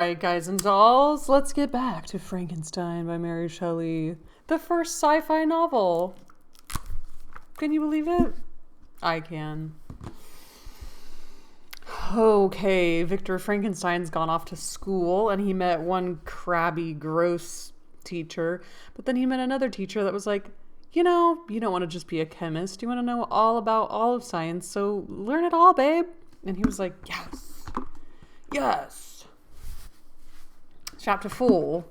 Alright, guys and dolls, let's get back to Frankenstein by Mary Shelley, the first sci-fi novel. Can you believe it? I can. Okay, Victor Frankenstein's gone off to school and he met one crabby, gross teacher, but then he met another teacher that was like, you don't want to just be a chemist. You want to know all about all of science, so learn it all, babe. And he was like, yes. Yes. Chapter 4.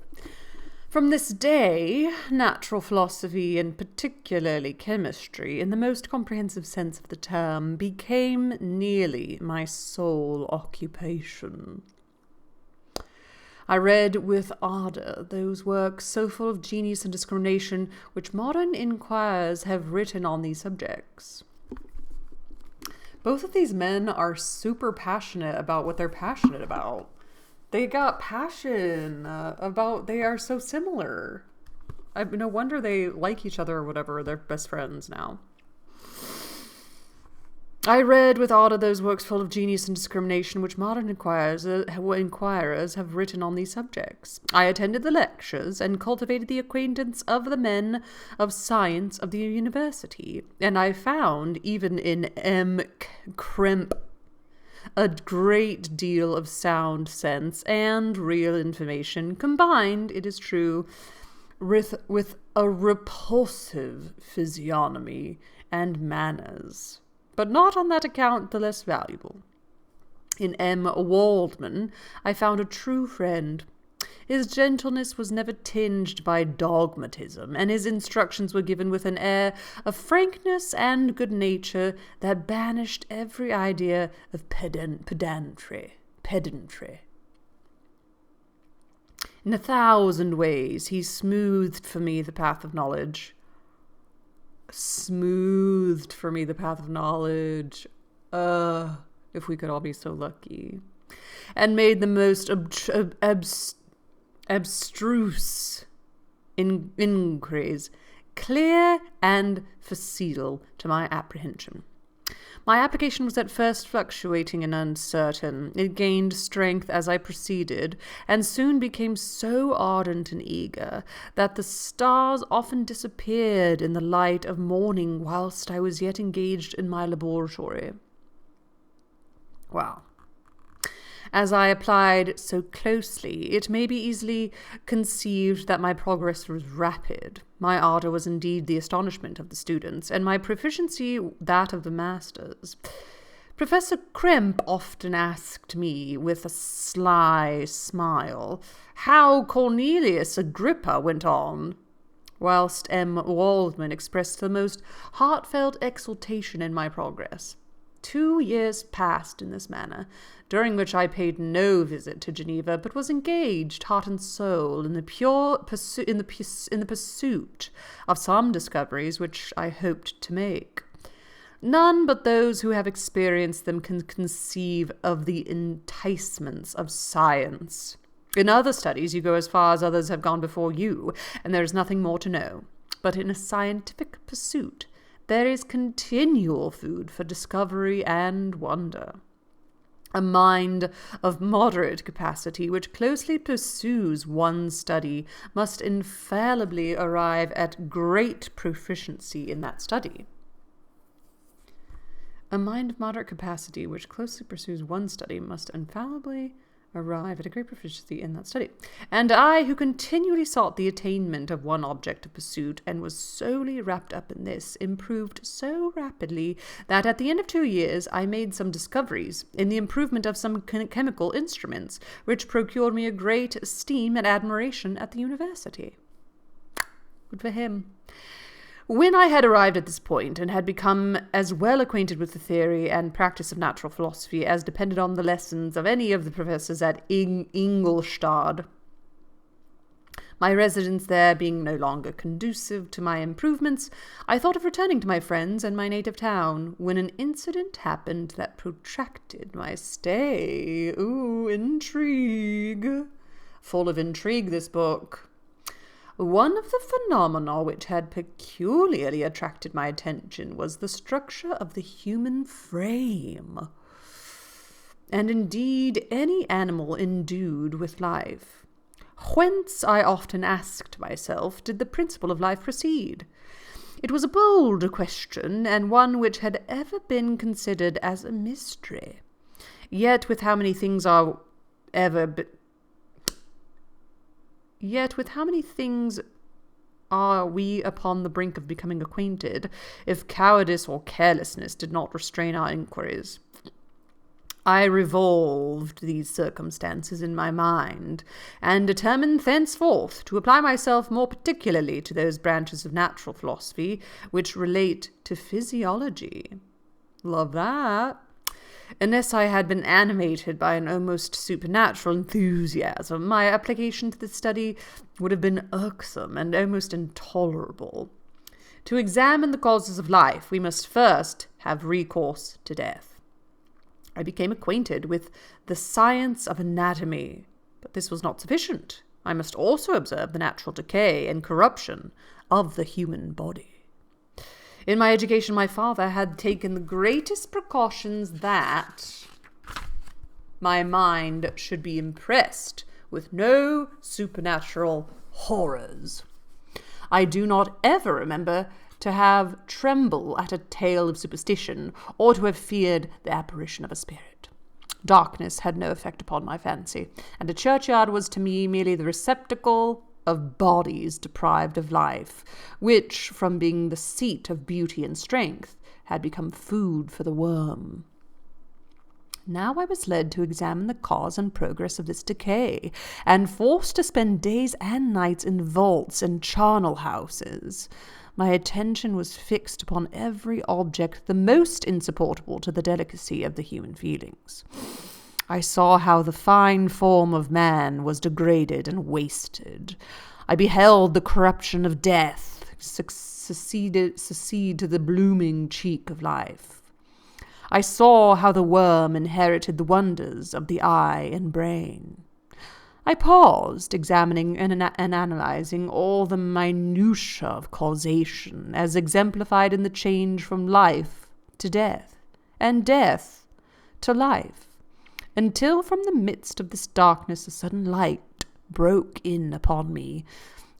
From this day, natural philosophy, and particularly chemistry, in the most comprehensive sense of the term, became nearly my sole occupation. I read with ardour those works so full of genius and discrimination which modern inquirers have written on these subjects. Both of these men are super passionate about what they're passionate about. They got passion they are so similar. No wonder they like each other or whatever. They're best friends now. I read with ardor those works full of genius and discrimination which modern inquirers have written on these subjects. I attended the lectures and cultivated the acquaintance of the men of science of the university, and I found, even in M. Kremp, a great deal of sound sense and real information, combined, it is true, with a repulsive physiognomy and manners, but not on that account the less valuable. In M. Waldman, I found a true friend. His gentleness was never tinged by dogmatism, and his instructions were given with an air of frankness and good nature that banished every idea of pedantry. In 1,000 ways, he smoothed for me the path of knowledge. If we could all be so lucky. And made the most abstruse inquiries clear and facile to my apprehension. My application was at first fluctuating and uncertain. It gained strength as I proceeded, and soon became so ardent and eager that the stars often disappeared in the light of morning whilst I was yet engaged in my laboratory. Wow. As I applied so closely, it may be easily conceived that my progress was rapid. My ardour was indeed the astonishment of the students, and my proficiency that of the masters. Professor Kremp often asked me, with a sly smile, how Cornelius Agrippa went on, whilst M. Waldman expressed the most heartfelt exultation in my progress. 2 years passed in this manner, during which I paid no visit to Geneva, but was engaged, heart and soul, in the pursuit of some discoveries which I hoped to make. None but those who have experienced them can conceive of the enticements of science. In other studies, you go as far as others have gone before you, and there is nothing more to know. But in a scientific pursuit, there is continual food for discovery and wonder. A mind of moderate capacity which closely pursues one study must infallibly arrive at great proficiency in that study. A mind of moderate capacity which closely pursues one study must infallibly arrive at a great proficiency in that study. And I, who continually sought the attainment of one object of pursuit, and was solely wrapped up in this, improved so rapidly that at the end of 2 years I made some discoveries in the improvement of some chemical instruments, which procured me a great esteem and admiration at the university. Good for him. When I had arrived at this point, and had become as well acquainted with the theory and practice of natural philosophy as depended on the lessons of any of the professors at Ingolstadt, my residence there being no longer conducive to my improvements, I thought of returning to my friends and my native town, when an incident happened that protracted my stay. Ooh, intrigue. Full of intrigue, this book. One of the phenomena which had peculiarly attracted my attention was the structure of the human frame. and indeed any animal endued with life. Whence, I often asked myself, did the principle of life proceed? It was a bold question, and one which had ever been considered as a mystery. Yet with how many things are we upon the brink of becoming acquainted, if cowardice or carelessness did not restrain our inquiries? I revolved these circumstances in my mind, and determined thenceforth to apply myself more particularly to those branches of natural philosophy which relate to physiology. Love that. Unless I had been animated by an almost supernatural enthusiasm, my application to the study would have been irksome and almost intolerable. To examine the causes of life, we must first have recourse to death. I became acquainted with the science of anatomy, but this was not sufficient. I must also observe the natural decay and corruption of the human body. In my education, my father had taken the greatest precautions that my mind should be impressed with no supernatural horrors. I do not ever remember to have trembled at a tale of superstition, or to have feared the apparition of a spirit. Darkness had no effect upon my fancy, and a churchyard was to me merely the receptacle of bodies deprived of life, which, from being the seat of beauty and strength, had become food for the worm. Now I was led to examine the cause and progress of this decay, and forced to spend days and nights in vaults and charnel houses. My attention was fixed upon every object the most insupportable to the delicacy of the human feelings. I saw how the fine form of man was degraded and wasted. I beheld the corruption of death succeed to the blooming cheek of life. I saw how the worm inherited the wonders of the eye and brain. I paused, examining and analyzing all the minutiae of causation, as exemplified in the change from life to death, and death to life, until from the midst of this darkness a sudden light broke in upon me,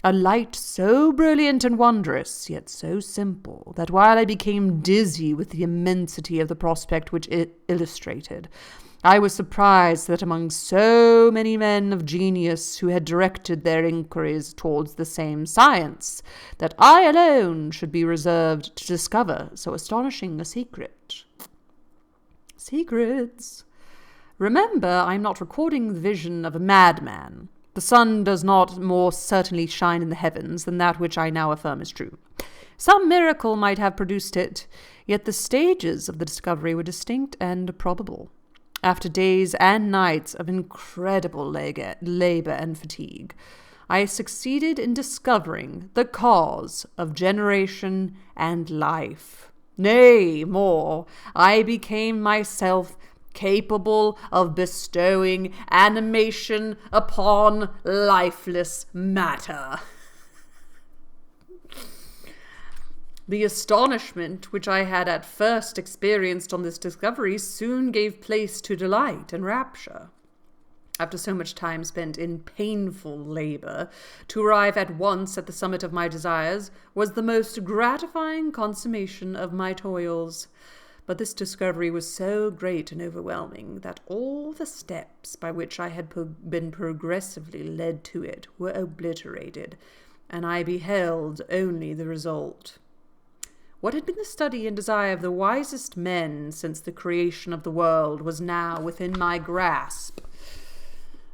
a light so brilliant and wondrous, yet so simple, that while I became dizzy with the immensity of the prospect which it illustrated, I was surprised that among so many men of genius who had directed their inquiries towards the same science, that I alone should be reserved to discover so astonishing a secret. Secrets. Remember, I am not recording the vision of a madman. The sun does not more certainly shine in the heavens than that which I now affirm is true. Some miracle might have produced it, yet the stages of the discovery were distinct and probable. After days and nights of incredible labor and fatigue, I succeeded in discovering the cause of generation and life. Nay, more, I became myself capable of bestowing animation upon lifeless matter. The astonishment which I had at first experienced on this discovery soon gave place to delight and rapture. After so much time spent in painful labor, to arrive at once at the summit of my desires was the most gratifying consummation of my toils. But this discovery was so great and overwhelming that all the steps by which I had been progressively led to it were obliterated, and I beheld only the result. What had been the study and desire of the wisest men since the creation of the world was now within my grasp.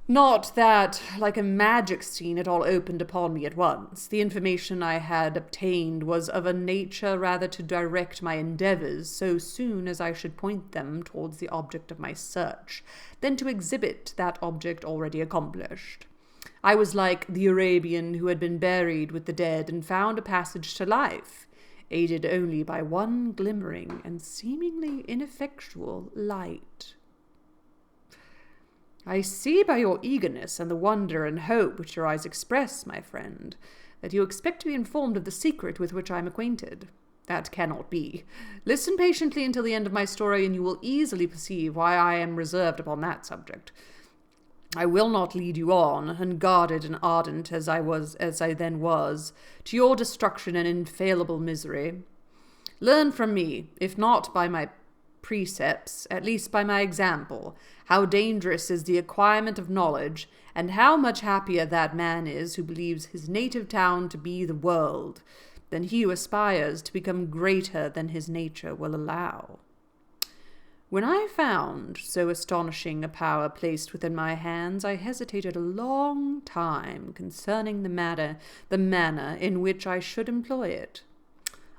Not that, like a magic scene, it all opened upon me at once. The information I had obtained was of a nature rather to direct my endeavors so soon as I should point them towards the object of my search, than to exhibit that object already accomplished. I was like the Arabian who had been buried with the dead and found a passage to life, aided only by one glimmering and seemingly ineffectual light. I see by your eagerness and the wonder and hope which your eyes express, my friend, that you expect to be informed of the secret with which I am acquainted. That cannot be. Listen patiently until the end of my story, and you will easily perceive why I am reserved upon that subject. I will not lead you on, unguarded and ardent as I then was, to your destruction and infallible misery. Learn from me, if not by my precepts, at least by my example, how dangerous is the acquirement of knowledge, and how much happier that man is who believes his native town to be the world, than he who aspires to become greater than his nature will allow. When I found so astonishing a power placed within my hands, I hesitated a long time concerning the manner in which I should employ it.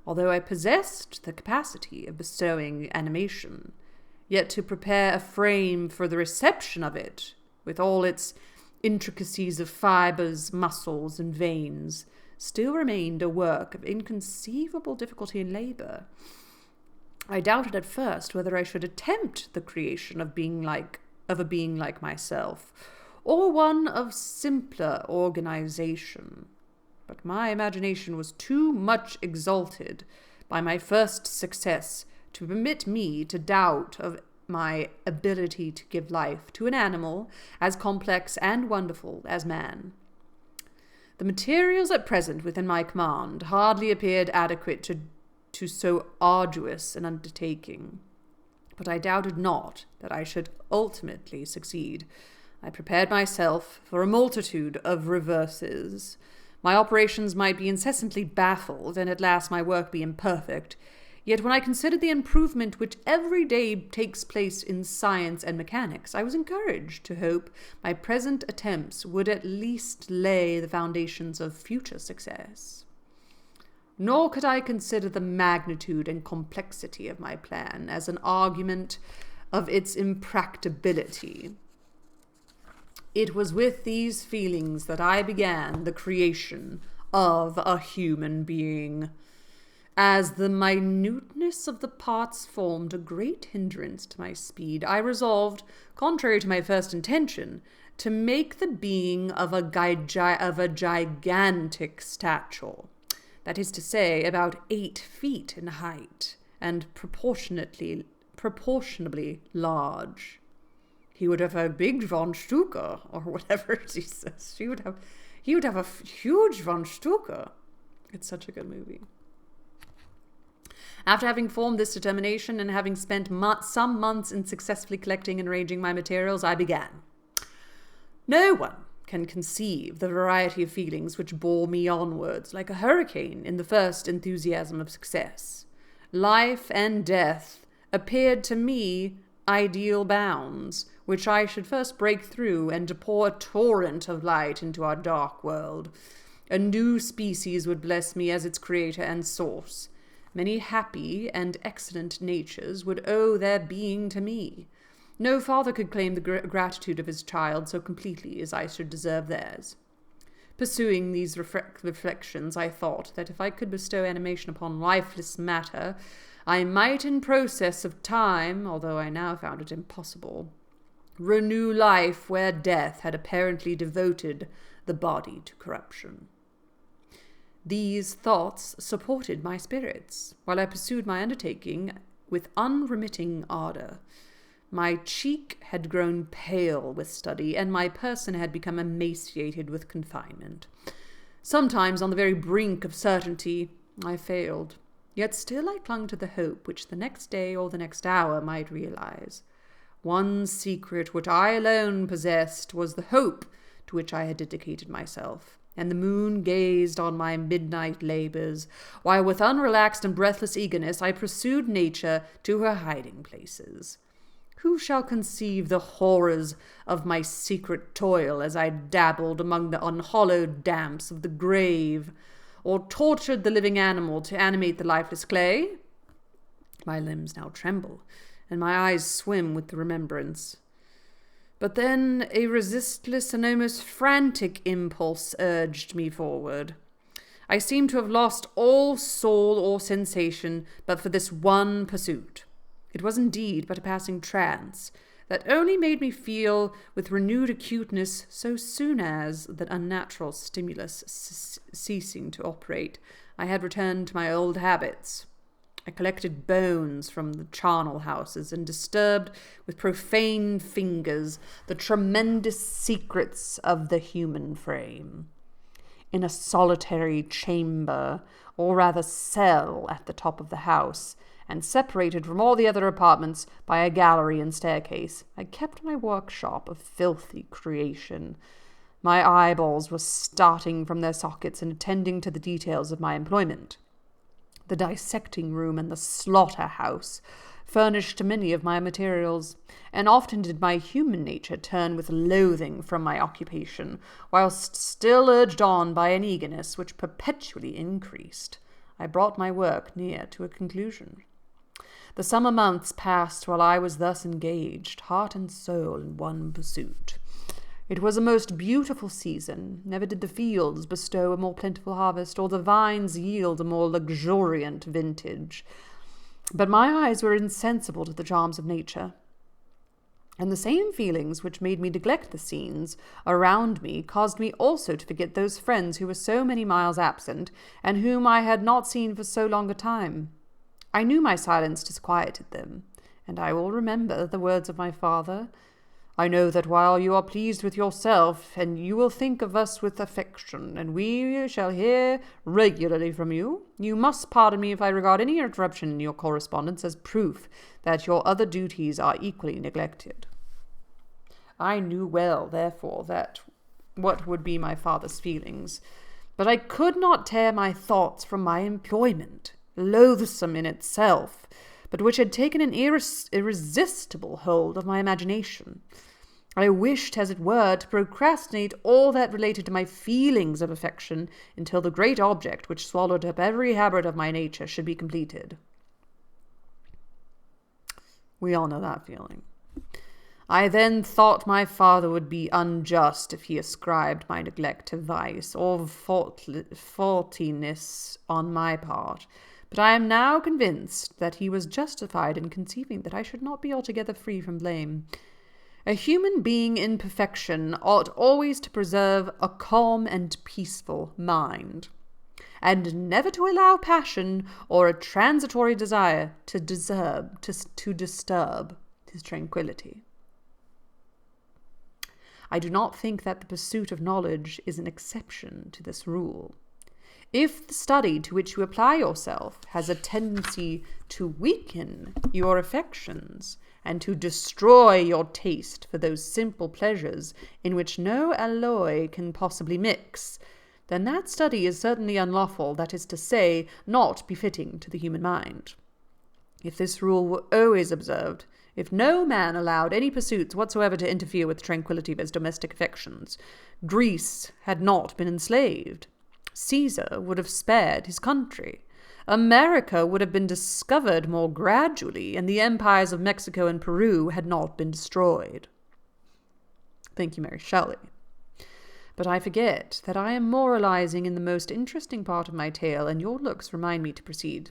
Although I possessed the capacity of bestowing animation, yet to prepare a frame for the reception of it, with all its intricacies of fibers, muscles, and veins, still remained a work of inconceivable difficulty and labor. I doubted at first whether I should attempt the creation of a being like myself, or one of simpler organization. But my imagination was too much exalted by my first success to permit me to doubt of my ability to give life to an animal as complex and wonderful as man. The materials at present within my command hardly appeared adequate to so arduous an undertaking, but I doubted not that I should ultimately succeed. I prepared myself for a multitude of reverses. My operations might be incessantly baffled, and at last my work be imperfect. Yet when I considered the improvement which every day takes place in science and mechanics, I was encouraged to hope my present attempts would at least lay the foundations of future success. Nor could I consider the magnitude and complexity of my plan as an argument of its impracticability. It was with these feelings that I began the creation of a human being. As the minuteness of the parts formed a great hindrance to my speed, I resolved, contrary to my first intention, to make the being of a gigantic stature, that is to say, about 8 feet in height, and proportionably large. He would have a big Von Stucker, or whatever he says. He would have a huge Von Stucker. It's such a good movie. After having formed this determination and having spent some months in successfully collecting and arranging my materials, I began. No one can conceive the variety of feelings which bore me onwards like a hurricane in the first enthusiasm of success. Life and death appeared to me ideal bounds, which I should first break through and pour a torrent of light into our dark world. A new species would bless me as its creator and source. Many happy and excellent natures would owe their being to me. No father could claim the gratitude of his child so completely as I should deserve theirs. Pursuing these reflections, I thought that if I could bestow animation upon lifeless matter, I might in process of time, although I now found it impossible, renew life where death had apparently devoted the body to corruption. These thoughts supported my spirits, while I pursued my undertaking with unremitting ardor. My cheek had grown pale with study, and my person had become emaciated with confinement. Sometimes, on the very brink of certainty, I failed. Yet still I clung to the hope which the next day or the next hour might realize. One secret which I alone possessed was the hope to which I had dedicated myself, and the moon gazed on my midnight labors, while with unrelaxed and breathless eagerness I pursued nature to her hiding places. Who shall conceive the horrors of my secret toil as I dabbled among the unhallowed damps of the grave, or tortured the living animal to animate the lifeless clay? My limbs now tremble, and my eyes swim with the remembrance. But then a resistless and almost frantic impulse urged me forward. I seemed to have lost all soul or sensation but for this one pursuit. It was indeed but a passing trance that only made me feel with renewed acuteness so soon as, that unnatural stimulus ceasing to operate, I had returned to my old habits. I collected bones from the charnel houses and disturbed with profane fingers the tremendous secrets of the human frame. In a solitary chamber, or rather cell, at the top of the house, and separated from all the other apartments by a gallery and staircase, I kept my workshop of filthy creation. My eyeballs were starting from their sockets and attending to the details of my employment. The dissecting room and the slaughterhouse furnished many of my materials, and often did my human nature turn with loathing from my occupation, whilst still urged on by an eagerness which perpetually increased. I brought my work near to a conclusion. The summer months passed while I was thus engaged, heart and soul, in one pursuit. It was a most beautiful season. Never did the fields bestow a more plentiful harvest, or the vines yield a more luxuriant vintage. But my eyes were insensible to the charms of nature, and the same feelings which made me neglect the scenes around me caused me also to forget those friends who were so many miles absent, and whom I had not seen for so long a time. I knew my silence disquieted them, and I will remember the words of my father. I know that while you are pleased with yourself, and you will think of us with affection, and we shall hear regularly from you, you must pardon me if I regard any interruption in your correspondence as proof that your other duties are equally neglected. I knew well, therefore, that what would be my father's feelings, but I could not tear my thoughts from my employment, loathsome in itself, but which had taken an irresistible hold of my imagination. I wished, as it were, to procrastinate all that related to my feelings of affection until the great object which swallowed up every habit of my nature should be completed. We all know that feeling. I then thought my father would be unjust if he ascribed my neglect to vice or faultiness on my part, but I am now convinced that he was justified in conceiving that I should not be altogether free from blame. A human being in perfection ought always to preserve a calm and peaceful mind, and never to allow passion or a transitory desire to disturb his tranquillity. I do not think that the pursuit of knowledge is an exception to this rule. If the study to which you apply yourself has a tendency to weaken your affections and to destroy your taste for those simple pleasures in which no alloy can possibly mix, then that study is certainly unlawful, that is to say, not befitting to the human mind. If this rule were always observed, if no man allowed any pursuits whatsoever to interfere with the tranquillity of his domestic affections, Greece had not been enslaved. Caesar would have spared his country. America would have been discovered more gradually, and the empires of Mexico and Peru had not been destroyed. Thank you, Mary Shelley. But I forget that I am moralizing in the most interesting part of my tale, and your looks remind me to proceed.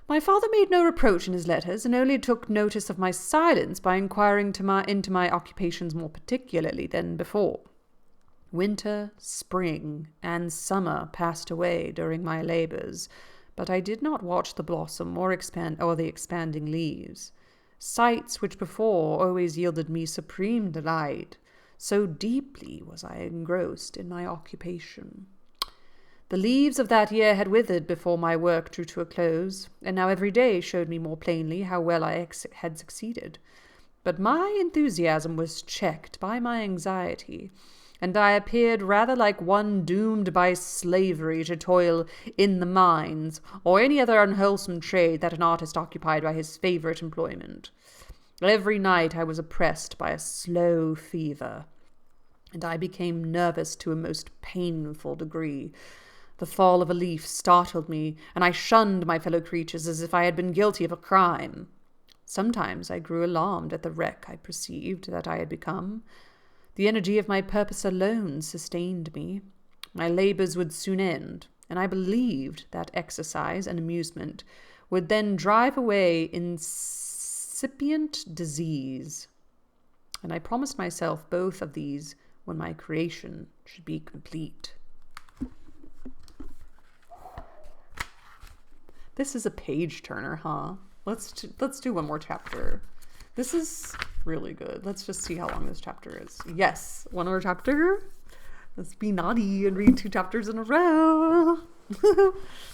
My father made no reproach in his letters, and only took notice of my silence by inquiring into my occupations more particularly than before. Winter, spring, and summer passed away during my labours, but I did not watch the blossom or the expanding leaves. Sights which before always yielded me supreme delight, so deeply was I engrossed in my occupation. The leaves of that year had withered before my work drew to a close, and now every day showed me more plainly how well I had succeeded. But my enthusiasm was checked by my anxiety, and I appeared rather like one doomed by slavery to toil in the mines, or any other unwholesome trade that an artist occupied by his favourite employment. Every night I was oppressed by a slow fever, and I became nervous to a most painful degree. The fall of a leaf startled me, and I shunned my fellow creatures as if I had been guilty of a crime. Sometimes I grew alarmed at the wreck I perceived that I had become. The energy of my purpose alone sustained me. My labours would soon end, and I believed that exercise and amusement would then drive away incipient disease. And I promised myself both of these when my creation should be complete. This is a page turner, huh? Let's do one more chapter. This is really good. Let's just see how long this chapter is. Yes, one more chapter. Let's be naughty and read 2 chapters in a row.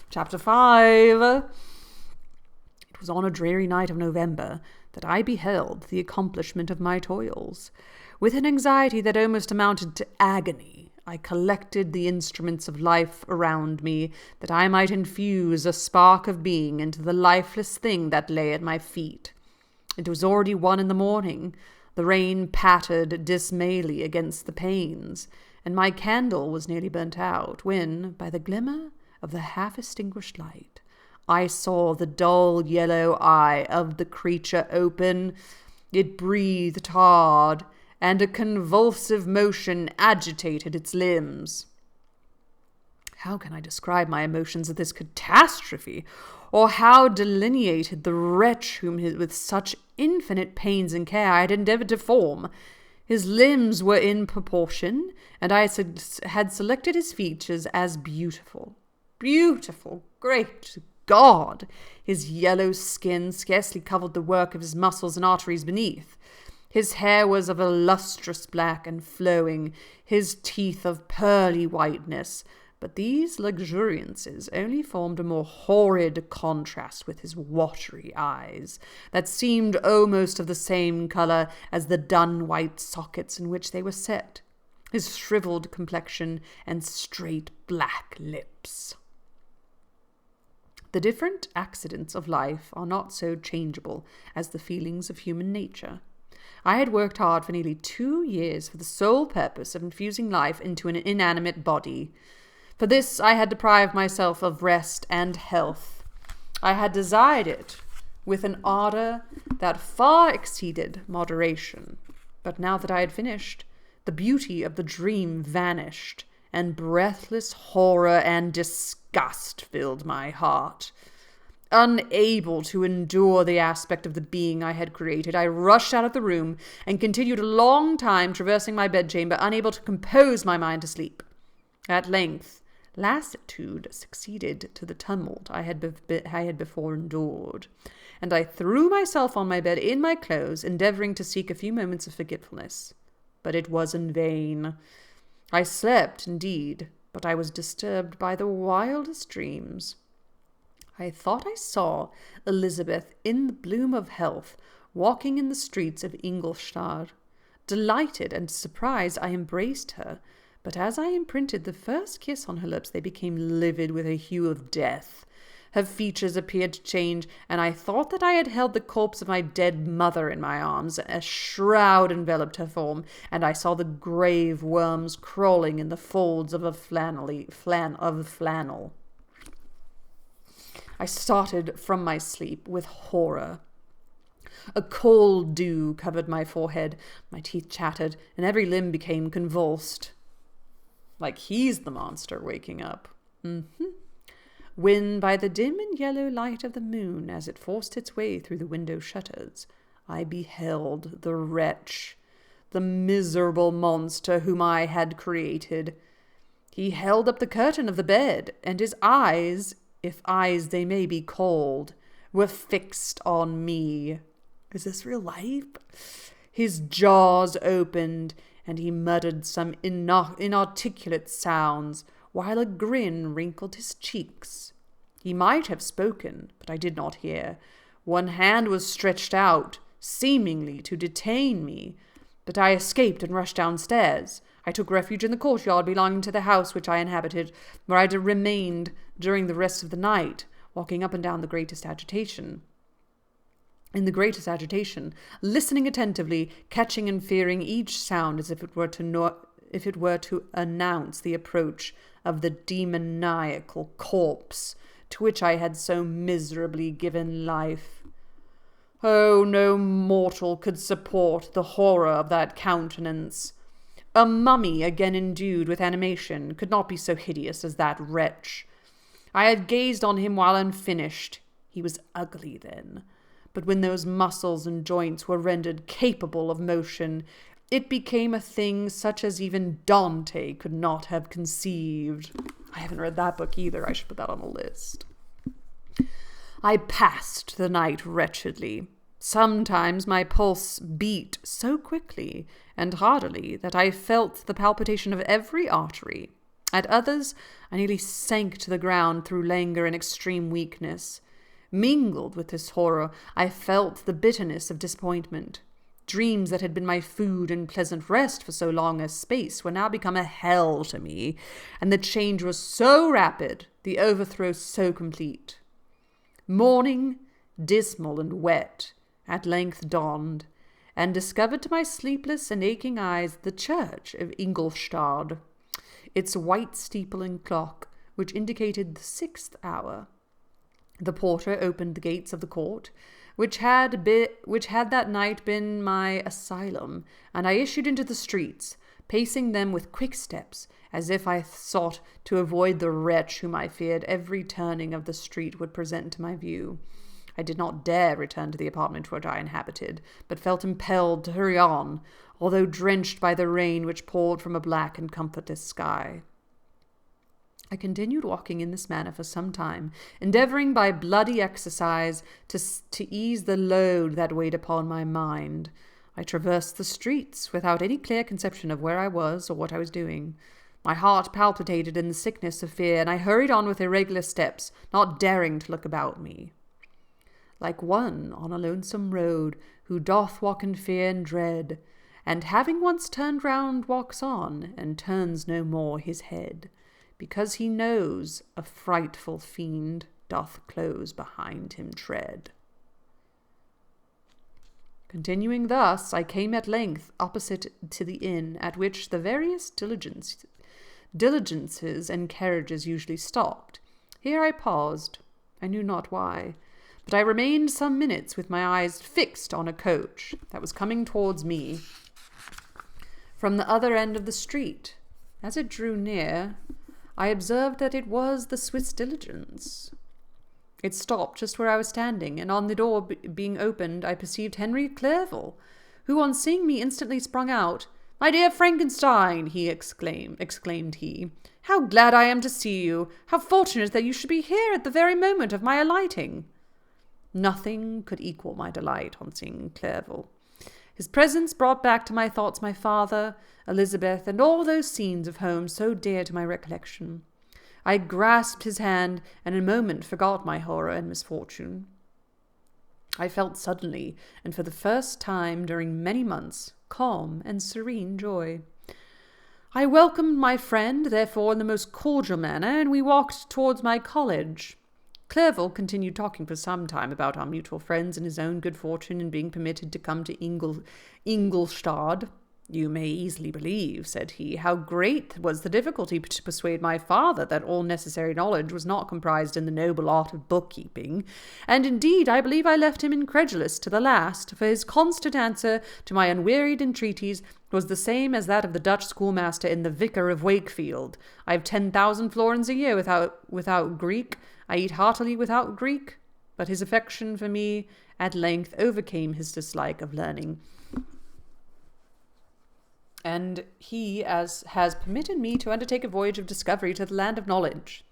Chapter 5. It was on a dreary night of November that I beheld the accomplishment of my toils. With an anxiety that almost amounted to agony, I collected the instruments of life around me, that I might infuse a spark of being into the lifeless thing that lay at my feet. It was already 1 a.m. The rain pattered dismally against the panes, and my candle was nearly burnt out, when, by the glimmer of the half-extinguished light, I saw the dull yellow eye of the creature open. It breathed hard, and a convulsive motion agitated its limbs. How can I describe my emotions at this catastrophe, or how delineated the wretch whom with such infinite pains and care I had endeavoured to form? His limbs were in proportion, and I had selected his features as beautiful. Beautiful, great God! His yellow skin scarcely covered the work of his muscles and arteries beneath. His hair was of a lustrous black and flowing, his teeth of pearly whiteness, but these luxuriances only formed a more horrid contrast with his watery eyes, that seemed almost of the same colour as the dun-white sockets in which they were set, his shrivelled complexion and straight black lips. The different accidents of life are not so changeable as the feelings of human nature. I had worked hard for nearly 2 years for the sole purpose of infusing life into an inanimate body. For this I had deprived myself of rest and health. I had desired it with an ardour that far exceeded moderation. But now that I had finished, the beauty of the dream vanished, and breathless horror and disgust filled my heart. Unable to endure the aspect of the being I had created, I rushed out of the room and continued a long time traversing my bedchamber, unable to compose my mind to sleep. At length, lassitude succeeded to the tumult I had before endured, and I threw myself on my bed in my clothes, endeavouring to seek a few moments of forgetfulness. But it was in vain. I slept, indeed, but I was disturbed by the wildest dreams. I thought I saw Elizabeth in the bloom of health, walking in the streets of Ingolstadt. Delighted and surprised, I embraced her, but as I imprinted the first kiss on her lips, they became livid with a hue of death. Her features appeared to change, and I thought that I had held the corpse of my dead mother in my arms. A shroud enveloped her form, and I saw the grave worms crawling in the folds of flannel. I started from my sleep with horror. A cold dew covered my forehead, my teeth chattered, and every limb became convulsed. Like he's the monster waking up. When, by the dim and yellow light of the moon, as it forced its way through the window shutters, I beheld the wretch, the miserable monster whom I had created. He held up the curtain of the bed, and his eyes, if eyes they may be called, were fixed on me. Is this real life? His jaws opened, and he muttered some inarticulate sounds, while a grin wrinkled his cheeks. He might have spoken, but I did not hear. One hand was stretched out, seemingly to detain me, but I escaped and rushed downstairs. I took refuge in the courtyard belonging to the house which I inhabited, where I remained during the rest of the night, walking up and down in the greatest agitation, listening attentively, catching and fearing each sound as if it were to announce the approach of the demoniacal corpse to which I had so miserably given life. Oh, no mortal could support the horror of that countenance. A mummy, again endued with animation, could not be so hideous as that wretch. I had gazed on him while unfinished. He was ugly then, but when those muscles and joints were rendered capable of motion, it became a thing such as even Dante could not have conceived. I haven't read that book either. I should put that on the list. I passed the night wretchedly. Sometimes my pulse beat so quickly and hardily that I felt the palpitation of every artery. At others, I nearly sank to the ground through languor and extreme weakness. Mingled with this horror, I felt the bitterness of disappointment. Dreams that had been my food and pleasant rest for so long a space were now become a hell to me, and the change was so rapid, the overthrow so complete. Morning, dismal and wet, at length dawned, and discovered to my sleepless and aching eyes the church of Ingolstadt, its white steeple and clock, which indicated the 6th hour. The porter opened the gates of the court, which had that night been my asylum, and I issued into the streets, pacing them with quick steps, as if I sought to avoid the wretch whom I feared every turning of the street would present to my view. I did not dare return to the apartment which I inhabited, but felt impelled to hurry on, although drenched by the rain which poured from a black and comfortless sky. I continued walking in this manner for some time, endeavouring by bloody exercise to ease the load that weighed upon my mind. I traversed the streets without any clear conception of where I was or what I was doing. My heart palpitated in the sickness of fear, and I hurried on with irregular steps, not daring to look about me. Like one on a lonesome road, who doth walk in fear and dread, and having once turned round walks on, and turns no more his head, because he knows a frightful fiend doth close behind him tread. Continuing thus, I came at length opposite to the inn at which the various diligences and carriages usually stopped. Here I paused. I knew not why, but I remained some minutes with my eyes fixed on a coach that was coming towards me from the other end of the street. As it drew near, I observed that it was the Swiss diligence. It stopped just where I was standing, and on the door being opened, I perceived Henry Clerval, who, on seeing me, instantly sprung out. "My dear Frankenstein," he exclaimed he, "how glad I am to see you! How fortunate that you should be here at the very moment of my alighting!" Nothing could equal my delight on seeing Clerval. His presence brought back to my thoughts my father, Elizabeth, and all those scenes of home so dear to my recollection. I grasped his hand, and in a moment forgot my horror and misfortune. I felt suddenly, and for the first time during many months, calm and serene joy. I welcomed my friend, therefore, in the most cordial manner, and we walked towards my college. Clerval continued talking for some time about our mutual friends and his own good fortune in being permitted to come to Ingolstadt. "You may easily believe," said he, "how great was the difficulty to persuade my father that all necessary knowledge was not comprised in the noble art of bookkeeping, and indeed I believe I left him incredulous to the last, for his constant answer to my unwearied entreaties was the same as that of the Dutch schoolmaster in The Vicar of Wakefield. I have 10,000 florins a year without Greek. I eat heartily without Greek." But his affection for me at length overcame his dislike of learning, and he has permitted me to undertake a voyage of discovery to the land of knowledge.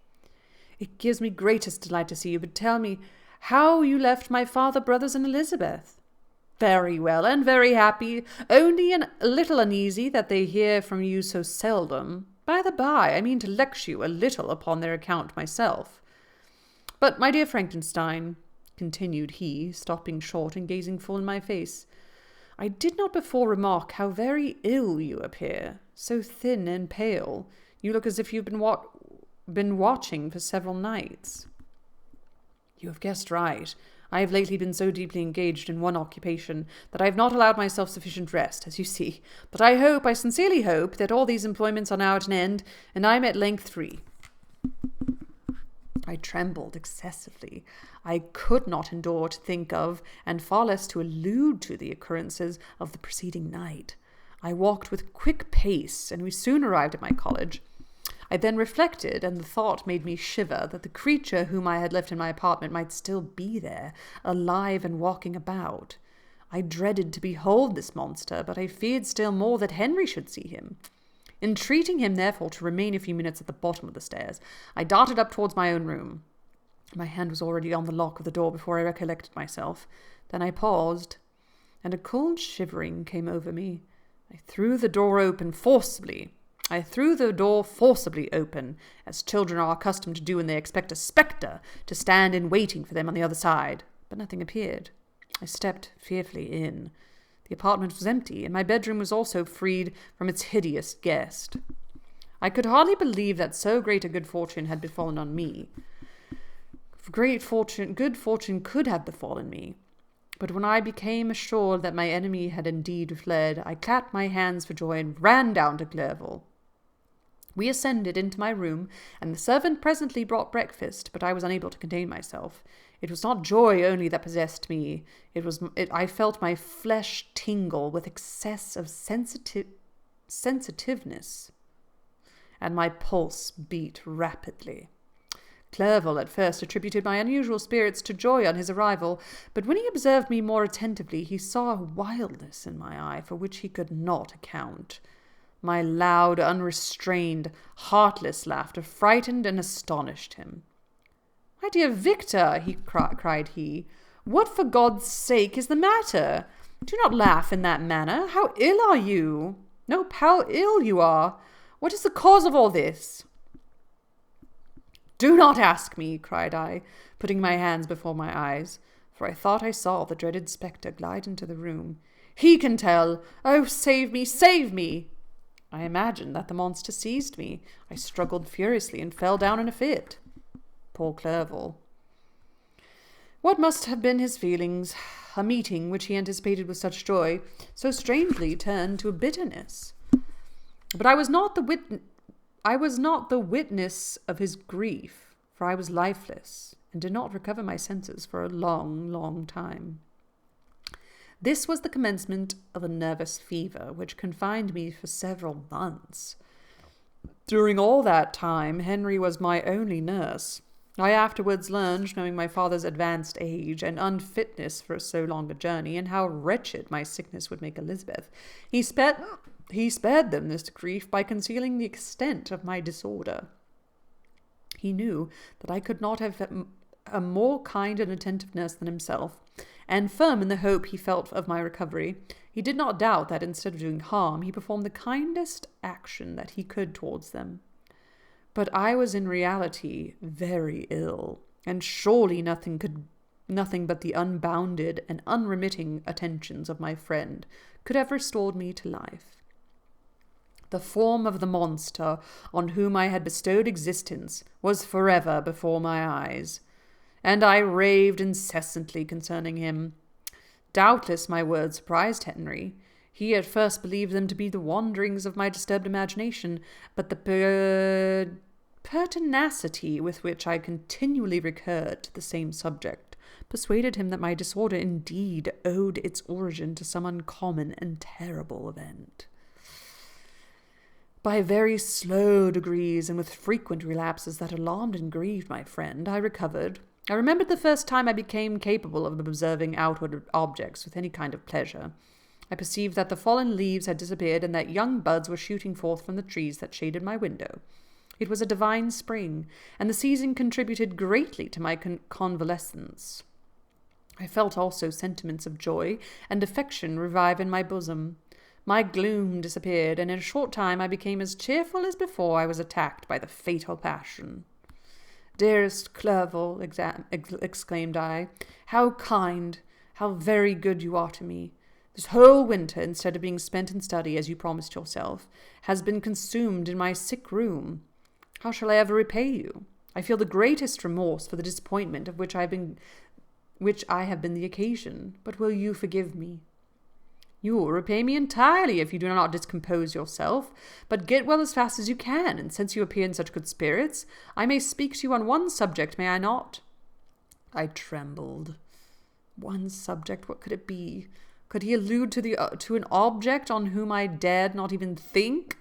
It gives me greatest delight to see you, but tell me how you left my father, brothers, and Elizabeth. Very well, and very happy, only a little uneasy that they hear from you so seldom. By the by, I mean to lecture you a little upon their account myself. But, my dear Frankenstein, continued he, stopping short and gazing full in my face, I did not before remark how very ill you appear, so thin and pale. You look as if you've been watching for several nights. You have guessed right. I have lately been so deeply engaged in one occupation that I have not allowed myself sufficient rest, as you see. But I sincerely hope, that all these employments are now at an end, and I am at length free. I trembled excessively. I could not endure to think of, and far less to allude to, the occurrences of the preceding night. I walked with quick pace, and we soon arrived at my college. I then reflected, and the thought made me shiver, that the creature whom I had left in my apartment might still be there, alive and walking about. I dreaded to behold this monster, but I feared still more that Henry should see him. Entreating him, therefore, to remain a few minutes at the bottom of the stairs, I darted up towards my own room. My hand was already on the lock of the door before I recollected myself. Then I paused, and a cold shivering came over me. I threw the door forcibly open, as children are accustomed to do when they expect a spectre to stand in waiting for them on the other side. But nothing appeared. I stepped fearfully in. The apartment was empty, and my bedroom was also freed from its hideous guest. I could hardly believe that so great a good fortune had befallen on me. Good fortune could have befallen me. But when I became assured that my enemy had indeed fled, I clapped my hands for joy and ran down to Clerval. We ascended into my room, and the servant presently brought breakfast, but I was unable to contain myself. It was not joy only that possessed me. I felt my flesh tingle with excess of sensitiveness, and my pulse beat rapidly. Clerval at first attributed my unusual spirits to joy on his arrival, but when he observed me more attentively, he saw a wildness in my eye for which he could not account. My loud, unrestrained, heartless laughter frightened and astonished him. "My dear Victor," cried he, "what for God's sake is the matter? Do not laugh in that manner. How ill are you? No, how ill you are! What is the cause of all this?" "Do not ask me," cried I, putting my hands before my eyes, for I thought I saw the dreaded spectre glide into the room. "He can tell. Oh, save me, save me!" I imagined that the monster seized me. I struggled furiously and fell down in a fit. Poor Clerval. What must have been his feelings? A meeting which he anticipated with such joy, so strangely turned to a bitterness. But I was not the witness of his grief, for I was lifeless, and did not recover my senses for a long, long time. This was the commencement of a nervous fever, which confined me for several months. During all that time, Henry was my only nurse. I afterwards learned, knowing my father's advanced age and unfitness for so long a journey, and how wretched my sickness would make Elizabeth, he spared them this grief by concealing the extent of my disorder. He knew that I could not have a more kind and attentive nurse than himself, and firm in the hope he felt of my recovery, he did not doubt that instead of doing harm, he performed the kindest action that he could towards them. But I was in reality very ill, and surely nothing but the unbounded and unremitting attentions of my friend could have restored me to life. The form of the monster on whom I had bestowed existence was forever before my eyes, and I raved incessantly concerning him. Doubtless my words surprised Henry. He at first believed them to be the wanderings of my disturbed imagination, but the pertinacity with which I continually recurred to the same subject persuaded him that my disorder indeed owed its origin to some uncommon and terrible event. By very slow degrees, and with frequent relapses that alarmed and grieved my friend, I recovered. I remembered the first time I became capable of observing outward objects with any kind of pleasure. I perceived that the fallen leaves had disappeared, and that young buds were shooting forth from the trees that shaded my window. It was a divine spring, and the season contributed greatly to my convalescence. I felt also sentiments of joy and affection revive in my bosom. My gloom disappeared, and in a short time I became as cheerful as before I was attacked by the fatal passion. "Dearest Clerval," exclaimed I, "how kind, how very good you are to me. This whole winter, instead of being spent in study, as you promised yourself, has been consumed in my sick room. How shall I ever repay you? I feel the greatest remorse for the disappointment of which I have been the occasion. But will you forgive me? You will repay me entirely if you do not discompose yourself, but get well as fast as you can, and since you appear in such good spirits, I may speak to you on one subject, may I not?" I trembled. One subject, what could it be? Could he allude to an object on whom I dared not even think?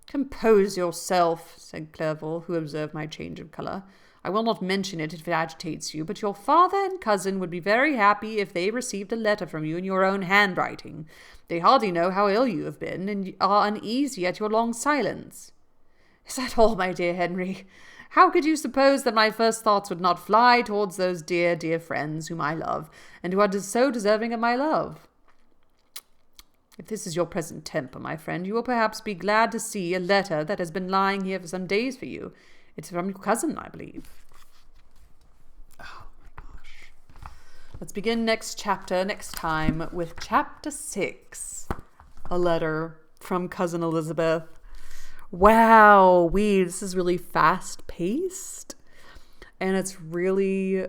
"Compose yourself," said Clerval, who observed my change of colour. "I will not mention it if it agitates you, but your father and cousin would be very happy if they received a letter from you in your own handwriting. They hardly know how ill you have been, and are uneasy at your long silence." Is that all, my dear Henry? How could you suppose that my first thoughts would not fly towards those dear, dear friends whom I love, and who are so deserving of my love? If this is your present temper, my friend, you will perhaps be glad to see a letter that has been lying here for some days for you. It's from your cousin, I believe. Oh, my gosh. Let's begin next time, with chapter 6. A letter from Cousin Elizabeth. Wow, this is really fast-paced. And it's really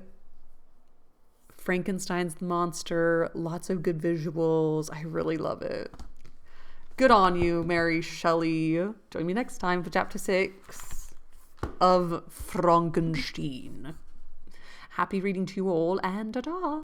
Frankenstein's the monster. Lots of good visuals. I really love it. Good on you, Mary Shelley. Join me next time for chapter 6 of Frankenstein. Happy reading to you all, and ta-da!